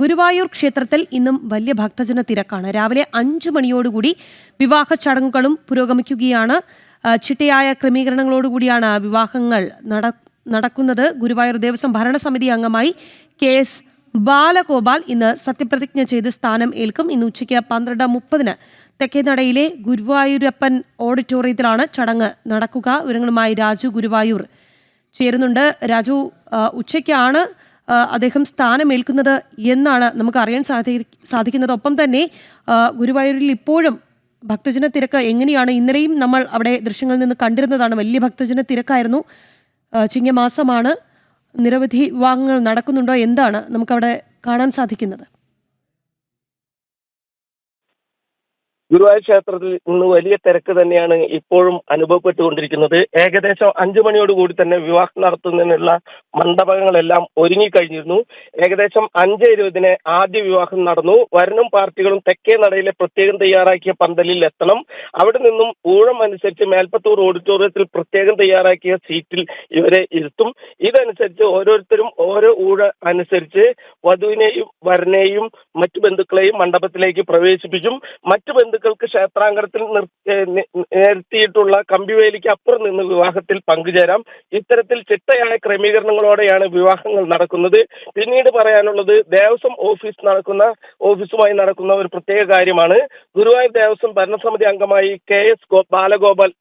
ഗുരുവായൂർ ക്ഷേത്രത്തിൽ ഇന്നും വലിയ ഭക്തജന തിരക്കാണ്. രാവിലെ 5 മണിയോടുകൂടി വിവാഹ ചടങ്ങുകളും പുരോഗമിക്കുകയാണ്. ചിട്ടയായ ക്രമീകരണങ്ങളോടുകൂടിയാണ് വിവാഹങ്ങൾ നടക്കുന്നത്. ഗുരുവായൂർ ദേവസ്വം ഭരണസമിതി അംഗമായി KS ബാലഗോപാൽ ഇന്ന് സത്യപ്രതിജ്ഞ ചെയ്ത് സ്ഥാനം ഏൽക്കും. ഇന്ന് ഉച്ചയ്ക്ക് 12:30 തെക്കേനടയിലെ ഗുരുവായൂരപ്പൻ ഓഡിറ്റോറിയത്തിലാണ് ചടങ്ങ് നടക്കുക. വിവരങ്ങളുമായി രാജു ഗുരുവായൂർ ചേരുന്നുണ്ട്. രാജു, ഉച്ചയ്ക്കാണ് അദ്ദേഹം സ്ഥാനമേൽക്കുന്നത് എന്നാണ് നമുക്ക് അറിയാൻ സാധിക്കുന്നത്. ഒപ്പം തന്നെ ഗുരുവായൂരിൽ ഇപ്പോഴും ഭക്തജന തിരക്ക് എങ്ങനെയാണ്? ഇന്നലെയും നമ്മൾ അവിടെ ദൃശ്യങ്ങളിൽ നിന്ന് കണ്ടിരുന്നതാണ്. വലിയ ഭക്തജന തിരക്കായിരുന്നു. ചിങ്ങമാസമാണ്. നിരവധി വിവാഹങ്ങൾ നടക്കുന്നുണ്ടോ? എന്താണ് നമുക്കവിടെ കാണാൻ സാധിക്കുന്നത്? ഗുരുവായൂർ ക്ഷേത്രത്തിൽ ഇന്ന് വലിയ തിരക്ക് തന്നെയാണ് ഇപ്പോഴും അനുഭവപ്പെട്ടുകൊണ്ടിരിക്കുന്നത്. ഏകദേശം 5 മണിയോടുകൂടി തന്നെ വിവാഹം നടത്തുന്നതിനുള്ള മണ്ഡപങ്ങളെല്ലാം ഒരുങ്ങിക്കഴിഞ്ഞിരുന്നു. ഏകദേശം 5:20 ആദ്യ വിവാഹം നടന്നു. വരനും പാർട്ടികളും തെക്കേ നടയിലെ പ്രത്യേകം തയ്യാറാക്കിയ പന്തലിൽ എത്തണം. അവിടെ നിന്നും ഊഴം അനുസരിച്ച് മേൽപ്പത്തൂർ ഓഡിറ്റോറിയത്തിൽ പ്രത്യേകം തയ്യാറാക്കിയ സീറ്റിൽ ഇവരെ ഇരുത്തും. ഇതനുസരിച്ച് ഓരോരുത്തരും ഓരോ ഊഴ അനുസരിച്ച് വധുവിനെയും വരനെയും മറ്റു ബന്ധുക്കളെയും മണ്ഡപത്തിലേക്ക് പ്രവേശിപ്പിക്കും. മറ്റു ബന്ധുക്കൾക്ക് ക്ഷേത്രാങ്കണത്തിൽ നിരത്തിയിട്ടുള്ള കമ്പിവേലിക്ക് അപ്പുറം നിന്ന് വിവാഹത്തിൽ പങ്കുചേരാം. ഇത്തരത്തിൽ ചിട്ടയായ ക്രമീകരണങ്ങളോടെയാണ് വിവാഹങ്ങൾ നടക്കുന്നത്. പിന്നീട് പറയാനുള്ളത് ദേവസ്വം ഓഫീസുമായി നടക്കുന്ന ഒരു പ്രത്യേക കാര്യമാണ്. ഗുരുവായൂർ ദേവസ്വം ഭരണസമിതി അംഗമായി KS ബാലഗോപാൽ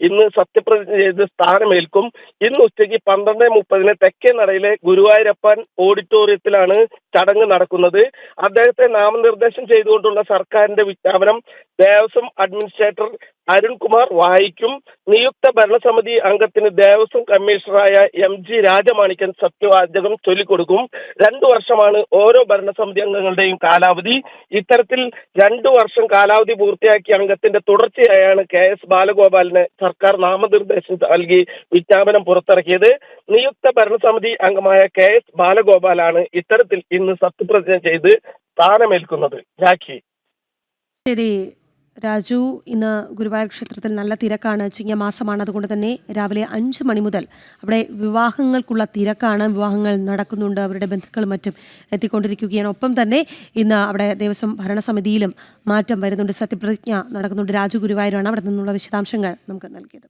ഇന്ന് സത്യപ്രതിജ്ഞ ചെയ്ത് സ്ഥാനമേൽക്കും. ഇന്ന് ഉച്ചയ്ക്ക് 12:30 തെക്കേ നടയിലെ ഗുരുവായൂരപ്പൻ ഓഡിറ്റോറിയത്തിലാണ് ചടങ്ങ് നടക്കുന്നത്. അദ്ദേഹത്തെ നാമനിർദ്ദേശം ചെയ്തുകൊണ്ടുള്ള സർക്കാരിന്റെ വിജ്ഞാപനം ദേവസ്വം അഡ്മിനിസ്ട്രേറ്റർ അരുൺകുമാർ വായിക്കും. നിയുക്ത ഭരണസമിതി അംഗത്തിന് ദേവസ്വം കമ്മീഷണറായ MG രാജമാണിക്യൻ സത്യവാചകം ചൊല്ലിക്കൊടുക്കും. 2 വർഷമാണ് ഓരോ ഭരണസമിതി അംഗങ്ങളുടെയും കാലാവധി. ഇത്തരത്തിൽ 2 വർഷം കാലാവധി പൂർത്തിയാക്കിയ അംഗത്തിന്റെ തുടർച്ചയായാണ് KS ബാലഗോപാലിന് സർക്കാർ നാമനിർദ്ദേശം നൽകി വിജ്ഞാപനം പുറത്തിറക്കിയത്. നിയുക്ത ഭരണസമിതി അംഗമായ KS ബാലഗോപാലാണ് ഇത്തരത്തിൽ ഇന്ന് സത്യപ്രതിജ്ഞ ചെയ്ത് സ്ഥാനമേൽക്കുന്നത്. രാഖി. ശരി രാജു, ഇന്ന് ഗുരുവായൂർ ക്ഷേത്രത്തിൽ നല്ല തിരക്കാണ്. ചിങ്ങമാസമാണ്. അതുകൊണ്ട് തന്നെ രാവിലെ 5 മണി മുതൽ അവിടെ വിവാഹങ്ങൾക്കുള്ള തിരക്കാണ്. വിവാഹങ്ങൾ നടക്കുന്നുണ്ട്. അവരുടെ ബന്ധുക്കളും മറ്റും എത്തിക്കൊണ്ടിരിക്കുകയാണ്. ഒപ്പം തന്നെ ഇന്ന് അവിടെ ദേവസ്വം ഭരണസമിതിയിലും മാറ്റം വരുന്നുണ്ട്. സത്യപ്രതിജ്ഞ നടക്കുന്നുണ്ട്. രാജു ഗുരുവായൂരാണ് അവിടെ നിന്നുള്ള വിശദാംശങ്ങൾ നമുക്ക് നൽകിയത്.